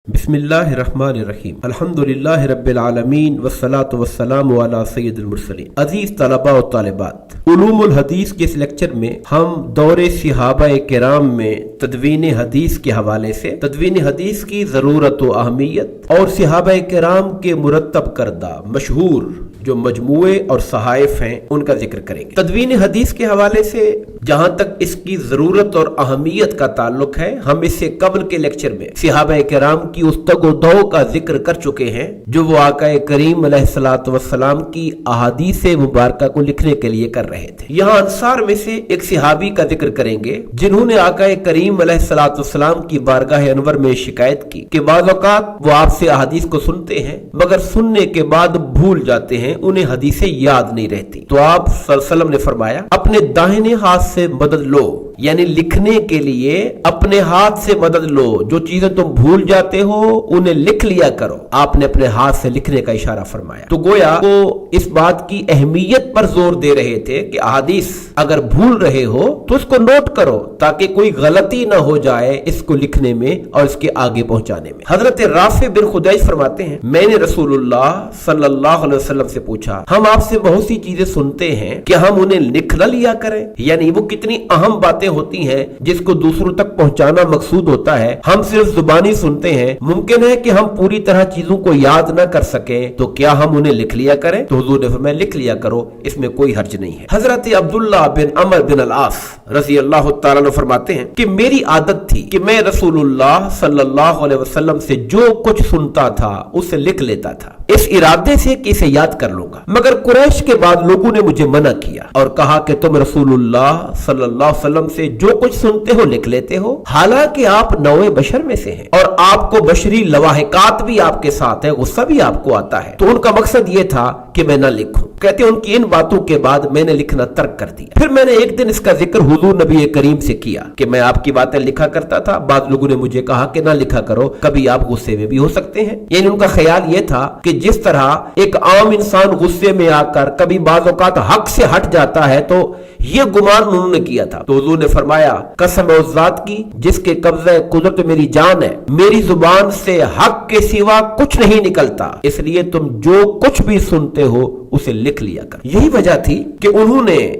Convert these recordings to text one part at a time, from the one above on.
बिस्मिल्लाहिर्रहमानिर्रहीम अल्हम्दुलिल्लाहि रब्बिल आलमीन वस्सलातु वस्सलामु अला सय्यिदिल मुरसलीन। अजीज तलबा और तालिबात, उलूमुल हदीस के इस लेक्चर में हम दौरे सहाबाए किराम में तदवीन हदीस के हवाले से तदवीन हदीस की जरूरत व अहमियत और सहाबाए किराम के मुरत्तब करदा मशहूर जो मजमूए और सहाइफ हैं उनका जिक्र करेंगे। तदवीन हदीस के हवाले से जहां तक इसकी जरूरत और अहमियत का ताल्लुक है, हम इससे कबल के लेक्चर में सहाबाए किराम की उस तगोदो का जिक्र कर चुके हैं जो वो आका करीम अलैहिस्सलातु वस्सलाम की अहादीस मुबारका को लिखने के लिए कर रहे थे। यहाँ अंसार में से एक सहाबी का जिक्र करेंगे जिन्होंने आका करीम अलैहिस्सलातु वस्सलाम की बारगाह अनवर में शिकायत की कि बाज़ औक़ात वो आपसे अहादीस को सुनते हैं मगर सुनने के बाद भूल जाते हैं, उन्हें हदीसें याद नहीं रहती। तो आप सल्लल्लाहु अलैहि वसल्लम ने फरमाया, अपने दाहिने हाथ से मदद लो, यानी लिखने के लिए अपने हाथ से मदद लो। जो चीजें तुम भूल जाते हो उन्हें लिख लिया करो। आपने अपने हाथ से लिखने का इशारा फरमाया। तो गोया वो इस बात की अहमियत पर जोर दे रहे थे कि अहादीस अगर भूल रहे हो तो उसको नोट करो ताकि कोई गलती ना हो जाए इसको लिखने में और इसके आगे पहुंचाने में। हजरत राफे बिन खुदैज फरमाते हैं, मैंने रसूलुल्लाह सल्लल्लाहु अलैहि वसल्लम से पूछा, हम आपसे बहुत सी चीजें सुनते हैं कि हम उन्हें लिख न लिया करें? यानी वो कितनी अहम बातें होती हैं जिसको दूसरों तक पहुंचाना मकसूद होता है, हम सिर्फ जुबानी सुनते हैं। मुमकिन है कि हम पूरी तरह चीजों को याद न कर सके, तो क्या हम उन्हें लिख लिया करें? तो हुजूर ने फरमाया, लिख लिया करो, इसमें कोई हर्ज नहीं है। हजरत अब्दुल्लाह बिन अमर बिन अल-आस रज़ी अल्लाह तआला अन्हु फरमाते हैं कि मेरी आदत थी कि मैं रसूलुल्लाह सल्लल्लाहु अलैहि वसल्लम से जो कुछ सुनता था उसे लिख लेता था, इस इरादे से कि इसे याद कर लूंगा। मगर कुरैश के बाद लोगों ने मुझे मना किया और कहा कि तुम रसूलुल्लाह सल्लल्लाहु अलैहि वसल्लम से जो कुछ सुनते हो लिख लेते हो, हालांकि आप नौए बशर में से हैं और आपको बशरी लवाहिकात भी आपके साथ है, गुस्सा भी आपको आता है। तो उनका मकसद ये था कि मैं ना लिखूं। कहते हैं उनकी इन बातों के बाद मैंने लिखना तर्क कर दिया। फिर मैंने एक दिन इसका जिक्र हुजूर नबी करीम से किया कि मैं आपकी बातें लिखा करता था, बाद लोगों ने मुझे कहा कि ना लिखा करो, कभी आप गुस्से में भी हो सकते हैं। यानी उनका ख्याल ये था कि जिस तरह एक आम इंसान गुस्से में आकर कभी बाज़ औक़ात हक से हट जाता है, तो ये गुमान उन्होंने किया था। तो हुजूर ने फरमाया, कसम है उस ज़ात की जिसके कब्ज़े कुदरत मेरी जान है, मेरी जुबान से हक के सिवा कुछ नहीं निकलता, इसलिए तुम जो कुछ भी सुनते हो उसे लिख लिया कर। यही वजह थी कि उन्होंने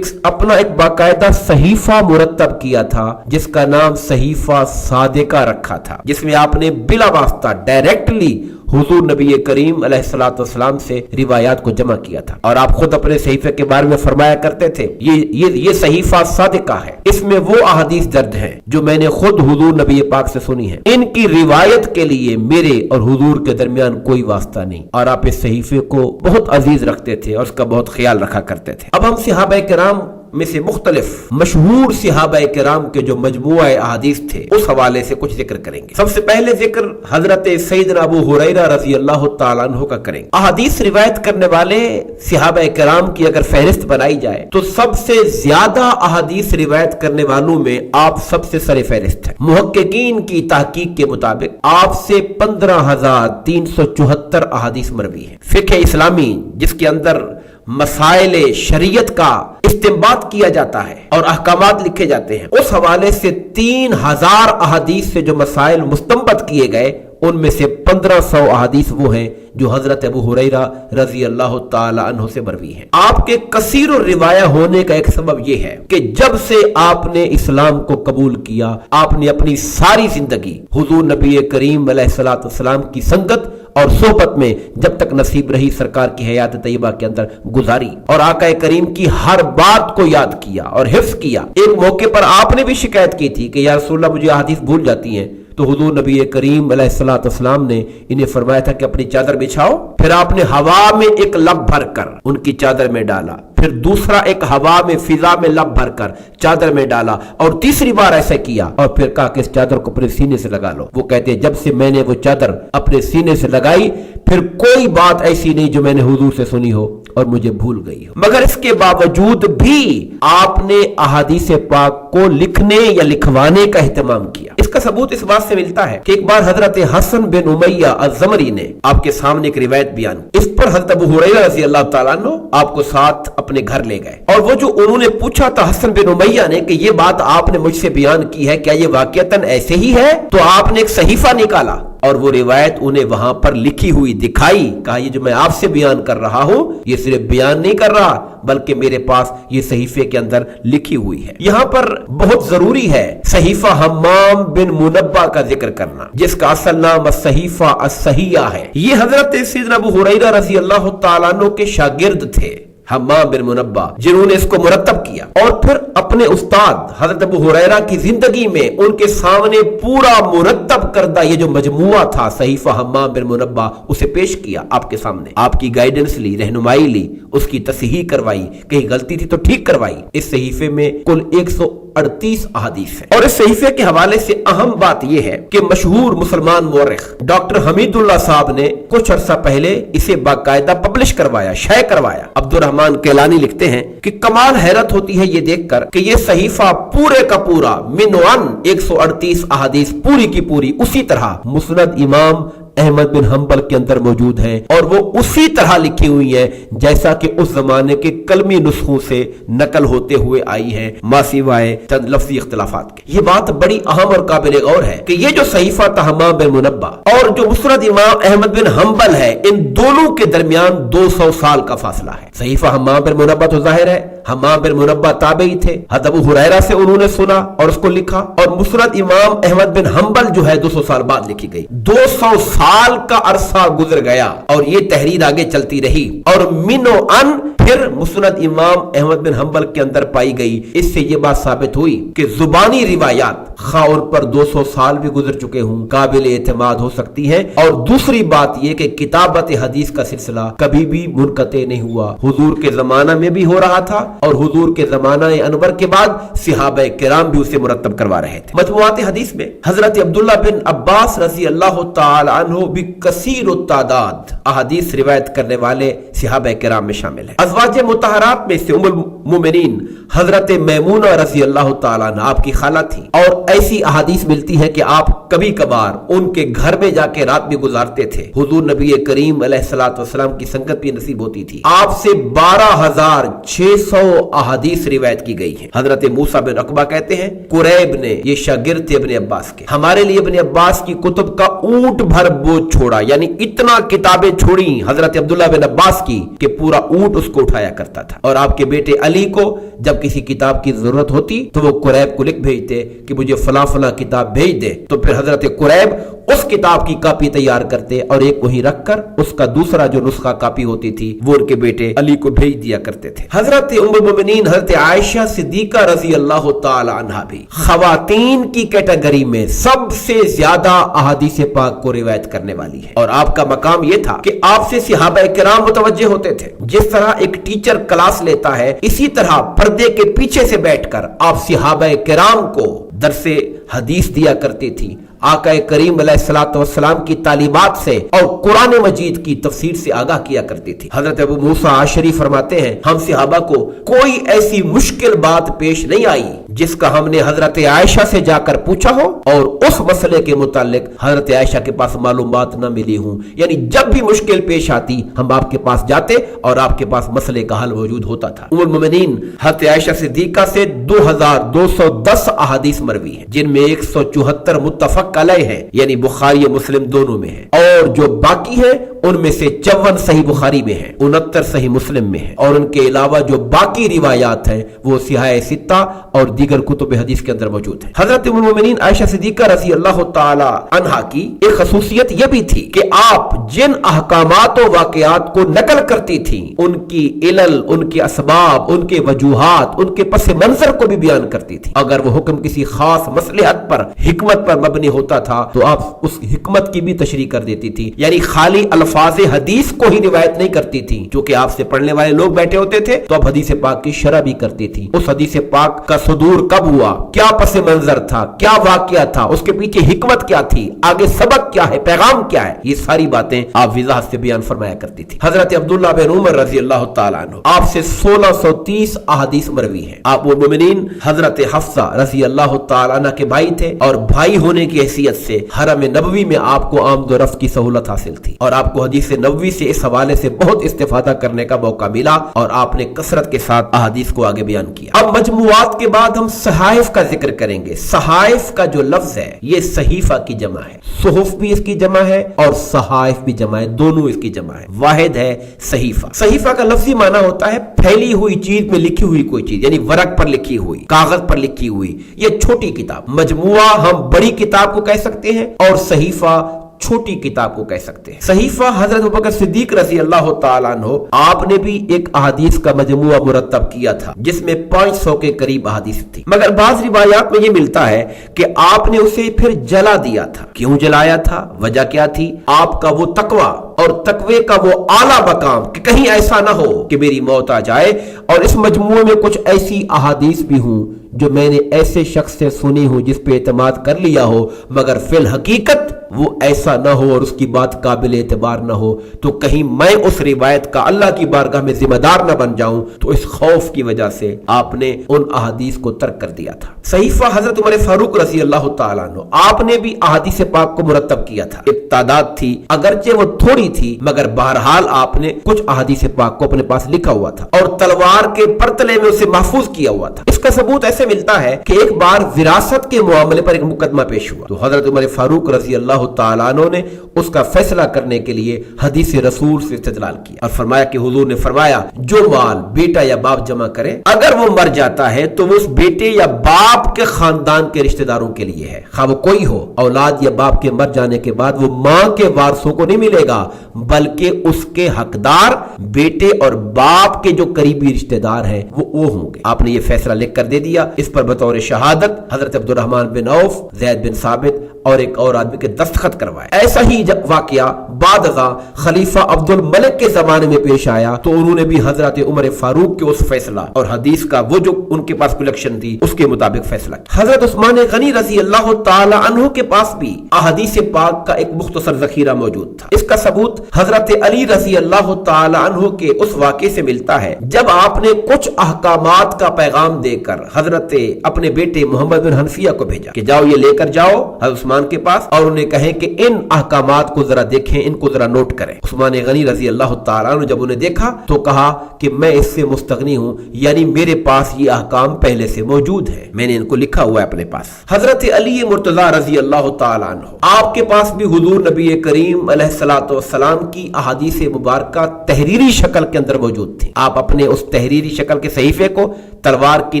अपना एक बाकायदा सहीफा मुरत्तब किया था जिसका नाम सहीफा सादिका रखा था, जिसमें आपने बिला वास्ता डायरेक्टली हुजूर नबी करीम अलैहिस्सलातु वस्सलाम से रिवायात को जमा किया था। और आप खुद अपने सहीफे के बारे में फरमाया करते थे, ये सहीफा सादिका है, इसमें वो अहादीस दर्ज हैं जो मैंने खुद हुजूर नबी पाक से सुनी है। इनकी रिवायत के लिए मेरे और हुजूर के दरमियान कोई वास्ता नहीं। और आप इस सहीफे को बहुत अजीज रखते थे और उसका बहुत ख्याल रखा करते थे। अब हम सहाबाए किराम में से मुख्तलिफ मशहूर सहाबाए किराम के जो मजमूआ अहादीस थे उस हवाले से कुछ जिक्र करेंगे। सबसे पहले जिक्र हजरत सैयदना अबू हुरैरा रज़ी अल्लाह तआला अन्हु का करेंगे। अहादीस रिवायत करने वाले सहाबाए किराम की अगर फहरिस्त बनाई जाए तो सबसे ज्यादा अहादीस रिवायत करने वालों में आप सबसे सरे फहरिस्त हैं। मुहक्किकीन की तहकीक के मुताबिक आपसे 15,374 अहादीस मरवी है। फिक़्ह इस्लामी जिसके अंदर मसाइल शरीयत का इस्तिंबात किया जाता है और अहकामात लिखे जाते हैं, उस हवाले से 3,000 अहादीस से जो मसाइल मुस्तंबत किए गए उनमें से 1500 अहादीस वो हैं जो हजरत अबू हुरैरा रज़ी अल्लाह तआला अन्हु से मरवी हैं। आपके कसीर रिवाया होने का एक सबब यह है कि जब से आपने इस्लाम को कबूल किया, आपने अपनी सारी जिंदगी हुजूर नबी करीम अलैहिस्सलातु वस्सलाम की संगत और सोहबत में जब तक नसीब रही सरकार की हयात तैयबा के अंदर गुजारी और आका करीम की हर बात को याद किया और हिफ्ज किया। एक मौके पर आपने भी शिकायत की थी कि या रसूलल्लाह मुझे अहादीस भूल जाती हैं, तो हुजूर नबी करीम अलैहिस्सलातु वस्सलाम ने इन्हें फरमाया था कि अपनी चादर बिछाओ। फिर आपने हवा में एक लब भर कर उनकी चादर में डाला, फिर दूसरा एक हवा में फिजा में लब भर कर चादर में डाला और तीसरी बार ऐसा किया और फिर कहा कि इस चादर को अपने सीने से लगा लो। वो कहते हैं जब से मैंने वो चादर अपने सीने से लगाई फिर कोई बात ऐसी नहीं जो मैंने हुजूर से सुनी हो और मुझे भूल गई हो। मगर इसके बावजूद भी आपने अहादीस पाक को लिखने या लिखवाने का एहतमाम किया। इसका सबूत इस बात से मिलता है कि एक बार हजरत हसन बिन उमैया अज़मरी ने आपके सामने एक रिवायत बयान, इस पर हजरत अबू हुरैरा रज़ी अल्लाह तआला अन्हु आपको साथ अपने घर ले गए और वो जो उन्होंने पूछा था हसन बिन उमैया ने कि ये बात आपने मुझसे बयान की है, क्या ये वाकईतन ऐसे ही है? तो आपने एक सहीफा निकाला और वो रिवायत उन्हें वहां पर लिखी हुई दिखाई। कहा ये जो मैं आपसे बयान कर रहा हूं ये सिर्फ बयान नहीं कर रहा बल्कि मेरे पास ये सहीफे के अंदर लिखी हुई है। यहां पर बहुत जरूरी है सहीफा हम्माम बिन मुनब्बा का जिक्र करना, जिसका असल नाम सहीफा अस्सहिया है। ये हजरत सैयदना अबू हुरैरा रज़ी अल्लाह तआला अन्हु के शागिर्द थे हम्माम बिन मुनब्बा, जिन्होंने इसको मुरत्तब किया और फिर अपने उस्ताद हजरत अबू हुरैरा की जिंदगी में उनके सामने पूरा मुरत्तब करदा ये जो मजमुआ था सहीफा हम्माम बिन मुनब्बा उसे पेश किया आपके सामने। आपकी गाइडेंस ली, रहनुमाई ली, उसकी तस्हीह करवाई, कहीं गलती थी तो ठीक करवाई। इस सहीफे में कुल 138 अहादीस है और इस सहीफे के हवाले से अहम बात यह है कि मशहूर मुसलमान मुअर्रिख डॉक्टर हमीदुल्लाह साहब ने कुछ अरसा पहले इसे बाकायदा पब्लिश करवाया, शाये करवाया। अब्दुर्रहमान कैलानी लिखते हैं कि कमाल हैरत होती है ये देखकर कि ये सहीफा पूरे का पूरा मिनवन 138 अहादीस पूरी की पूरी उसी तरह मुस्नद इमाम अहमद बिन हंबल के अंदर मौजूद है और वो उसी तरह लिखी हुई है जैसा कि उस जमाने के कलमी नुस्खों से नकल होते हुए आई है, मासिवाए चंद लफ्जी इख्तिलाफात के। ये बात बड़ी अहम और काबिल गौर है कि ये जो सहीफा था हम्माम बिन मुनब्बा और जो मुस्नद इमाम अहमद बिन हंबल है, इन दोनों के दरमियान 200 साल का फासला है। सहीफा हम्माम बिन मुनब्बा तो जाहिर है हम्माम बिन मुनब्बा ताबई थे, हज़रत अबू हुरैरा से उन्होंने सुना और उसको लिखा, और मुस्नद इमाम अहमद बिन हंबल जो है 200 साल बाद लिखी गई। 200 साल का अरसा गुजर गया और ये तहरीर आगे चलती रही और मिनो अन फिर मुस्नद इमाम अहमद बिन हंबल के अंदर पाई गई। इससे ये बात साबित हुई कि जुबानी रिवायात खा उन पर 200 साल भी गुजर चुके हों काबिल एतमाद हो सकती है। और दूसरी बात यह कि किताबत हदीस का सिलसिला कभी भी मुनक़ते नहीं हुआ। हुजूर के जमाना में भी हो रहा था और हुजूर के जमाना अनवर के बाद सहाबाए किराम भी उसे मुरत्तब करवा रहे थे। मजमुआत हदीस में हजरत अब्दुल्लाह बिन अब्बास रज़ी अल्लाह तआला अन्हु भी कसीर तादाद अहादीस रिवायत करने वाले सहाबाए किराम में शामिल है। अज़वाज मुतहरात में से उम्मुल मोमिनीन हजरत मैमूना रज़ी अल्लाह तआला अन्हा आपकी खाला थी और ऐसी अहादीस मिलती है कि आप कभी कभार उनके घर में जाके रात भी गुजारते थे। हुजूर नबी करीम अलैहिस्सलातु वस्सलाम की संगत भी नसीब होती थी। आपसे 12,600 अहादीस रिवायत की गई है। हजरत मूसा बिन अकबा कहते हैं कुरैब ने, ये शागिर्द थे इब्ने अब्बास के, हमारे लिए इब्ने अब्बास की कुतुब का ऊंट भर बोझ छोड़ा, यानी इतना किताबें छोड़ी हजरत अब्दुल्ला बिन अब्बास की कि पूरा ऊंट उसको उठाया करता था। और आपके बेटे अली को जब किसी किताब की जरूरत होती तो वो कुरैब को लिख भेजते कि मुझे फला फला किताब भेज दे, तो फिर हजरत कुरैब उस किताब की कॉपी तैयार करते और एक वहीं रखकर उसका दूसरा जो नुस्खा कॉपी होती थी वो उनके बेटे अली को भेज दिया करते थे। हजरत उम्मुल मोमिनीन हजरत आयशा सिद्दीका रज़ी अल्लाह तआला अन्हा भी खवातीन की कैटेगरी में सबसे ज्यादा अहादीस पाक को रिवायत करने वाली है। और आपका मकाम यह था कि आपसे सहाबाए किराम मुतवज्जे होते थे। जिस तरह एक टीचर क्लास लेता है इसी तरह पर्दे के पीछे से बैठकर आप सहाबाए किराम को दरसे हदीस दिया करती थी। आका करीम अलैहिस्सलातु वस्सलाम की तालीमात से और कुरान मजीद की तफसीर से आगाह किया करती थी। हजरत अबू मूसा आशरी फरमाते हैं हम सहाबा को कोई ऐसी मुश्किल बात पेश नहीं आई जिसका हमने हजरत आयशा से जाकर पूछा हो और उस मसले के मुतालिक हजरत आयशा के पास मालूमात न मिली हूं। यानी जब भी मुश्किल पेश आती हम आपके पास जाते और आपके पास मसले का हल मौजूद होता था। उम्मुल मोमिनीन हजरत आयशा सिद्दीका से 2210 अहादीस मरवी है, जिनमें 174 मुत्तफक अलैह है, यानी बुखारी मुस्लिम दोनों में है, और जो बाकी है उनमें से 54 सही बुखारी में है, 69 सही मुस्लिम में है, और उनके अलावा जो बाकी रिवायात हैं वो सिहाह सित्ता और दीगर कुतुब हदीस के अंदर मौजूद है। हजरत उम्मुल मोमिनीन आयशा सिद्दीका रज़ी अल्लाह तआला अन्हा की एक खसूसियत यह भी थी कि आप जिन अहकामात और वाक़यात को नकल करती थी उनकी इलल, उनके असबाब, उनके वजूहात, उनके पस मंजर को भी बयान करती थी। अगर वो हुक्म किसी खास मसलहत पर, हिकमत पर मबनी होता था तो आप उस हिकमत की भी तशरीह कर देती थी। यानी खाली अल्फाज हदीस को ही रिवायत नहीं करती थी, क्योंकि आपसे पढ़ने वाले लोग बैठे होते थे तो अब हदीस पाक की शरह भी करती थी। उस हदीस पाक का सदूर कब हुआ, क्या पस मंजर था, क्या वाकया था, उसके पीछे हिकमत क्या थी, आगे सबक क्या है, पैगाम क्या है, ये सारी बातें आप वजाहत से बयान फरमाया करती थी। हजरत अब्दुल्लाह बिन उमर रज़ी अल्लाह तआला अन्हु आपसे 1630 अहादीस मरवी है। आप वो मोमिनीन हजरत हफ्सा रज़ी अल्लाह तआला अन्हा के भाई थे और भाई होने की हैसियत से हरम नबवी में आपको आमद व रफ्त की सहूलत हासिल थी और आपको हदीस नबवी से इस हवाले से बहुत इस्तिफादा करने का मौका मिला और आपने कसरत के साथ अहादीस को आगे बयान किया। अब मजमुआत के बाद हम सहाइफ का जिक्र करेंगे। सहाइफ का जो लफ्ज है ये सहीफा की जमा है, सुहुफ भी इसकी जमा है और सहाइफ भी जमा है, दोनों इसकी जमा है। वाहिद है सहीफा। सहीफा का लफ्जी माना होता है फैली हुई चीज में लिखी हुई कोई चीज, यानी वरक पर लिखी हुई, कागज पर लिखी हुई, ये छोटी किताब। मजमुआ हम बड़ी किताब को कह सकते हैं और सहीफा छोटी किताब को कह सकते हैं। सहीफा हजरत अबू बकर सिद्दीक रज़ी अल्लाह ताला अन्हु आपने भी एक अहादीस का मजमुआ मुरत्तब किया था जिसमें 500 के करीब अहादीस थी, मगर बाज़ रिवायात में ये मिलता है कि आपने उसे फिर जला दिया था। क्यों जलाया था, वजह क्या थी? आपका वो तकवा और तकवे का वो आला मकाम कि कहीं ऐसा ना हो कि मेरी मौत आ जाए और इस मजमुए में कुछ ऐसी अहादीस भी हूं जो मैंने ऐसे शख्स से सुनी हूं जिस पे एतमाद कर लिया हो, मगर फिल हकीकत वो ऐसा ना हो और उसकी बात काबिल एतबार ना हो, तो कहीं मैं उस रिवायत का अल्लाह की बारगाह में जिम्मेदार न बन जाऊं। तो इस खौफ की वजह से आपने उन अहादीस को तर्क कर दिया था। सहीफा हजरत उमर फारूक रज़ी अल्लाह ताला अन्हु आपने भी अहादीस पाक को मुरत्तब किया था। एक तादाद थी, अगरचे वो थोड़ी थी, मगर बहरहाल आपने कुछ अहादीस पाक को अपने पास लिखा हुआ था और तलवार के परतले में उसे महफूज किया हुआ था। इसका सबूत ऐसे मिलता है कि एक बार विरासत के मामले पर एक मुकदमा पेश हुआ तो हजरत उमर फारूक रज़ी अल्लाह ताला अन्हु ने उसका फैसला करने के लिए हदीस रसूल से इस्तेदलाल किया और फरमाया कि हुजूर ने फरमाया जो माल बेटा या बाप जमा करे अगर वो मर जाता है तो वो उस बेटे या बाप के खानदान के रिश्तेदारों के लिए है, खा वो कोई हो। औलाद या बाप के मर जाने के बाद वो मां के वारसों को नहीं मिलेगा, बल्कि उसके हकदार बेटे और बाप के जो करीबी रिश्तेदार हैं वो होंगे। आपने ये फैसला लिख कर दे दिया। इस पर बतौर शहादत हजरत अब्दुर्रहमान बिन औफ, ज़ैद बिन साबित और एक और आदमी के दस्तखत करवाए। ऐसा ही जब वाकया बादगा खलीफा अब्दुल मलिक के जमाने में पेश आया तो उन्होंने भी हजरत उमर फारूक के उस फैसला और हदीस का वो जो उनके पास कलेक्शन थी उसके मुताबिक फैसला किया। हजरत उस्मान गनी रज़ी अल्लाह ताला अन्हु के पास भी अहादीस पाक का एक मुख्तसर जखीरा मौजूद था। इसका सबूत हजरत अली रज़ी अल्लाह ताला अन्हु के उस वाक़े से मिलता है जब आपने कुछ अहकामात का पैगाम देकर हजरत अपने बेटे मोहम्मद बिन हनफिया को भेजा कि जाओ ये लेकर जाओ हजरत उस्मान के पास और उन्हें कहें कि इन अहकामात को जरा देखें, इनको जरा नोट करें। उस्मान गनी रज़ी अल्लाह ताला अन्हु जब उन्हें देखा तो कहा कि मैं इससे मुस्तगनी हूं, यानी मेरे पास ये अहकाम पहले से मौजूद है, मैंने इनको लिखा हुआ है अपने पास। हजरत अली मुर्तज़ा रज़ी अल्लाह ताला अन्हु आपके पास भी हुजूर नबी करीम अलैहिस्सलातु वस्सलाम की अहादीस मुबारका तहरीरी शक्ल के अंदर मौजूद थी। आप अपने उस तहरीरी शक्ल के सहीफे को तलवार की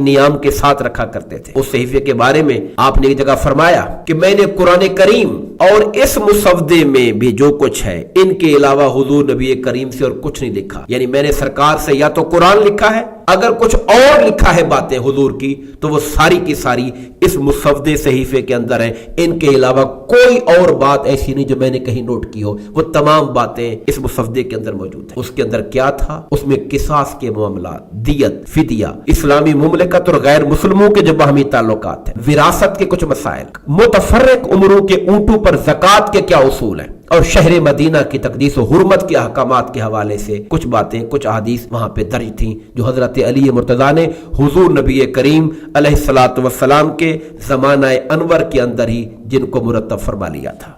नियाम के साथ रखा करते थे। उस सहीफे के बारे में आपने एक जगह फरमाया कि मैंने कुरान करीम और इस मुसवदे में भी जो कुछ है इनके अलावा हुजूर नबी करीम से और कुछ नहीं लिखा, यानी मैंने सरकार से या तो कुरान लिखा है, अगर कुछ और लिखा है बातें हुजूर की तो वो सारी की सारी इस मुसवदे सहीफे के अंदर है, इनके अलावा कोई और बात ऐसी नहीं जो मैंने कहीं नोट की हो, वो तमाम बातें इस मुसवदे के अंदर मौजूद है। उसके अंदर क्या था? उसमें किसास के मामला, दियत, फिदिया, इस्लामी मुमलिकत और गैर मुस्लिमों के जो बाहमी ताल्लुकात है, विरासत के कुछ मसाइल, मुतफर्रिक उम्रों के ऊंटों पर ज़कात के क्या उसूल है और शहर मदीना की तकदीस और हुर्मत के अहकामात के हवाले से कुछ बातें, कुछ अहादीस वहां पे दर्ज थी जो हजरत अली मुर्तज़ा ने हुजूर नबी करीम अलैहिस्सलातु वस्सलाम के ज़माना अनवर के अंदर ही जिनको मुरत्तब फरमा लिया था।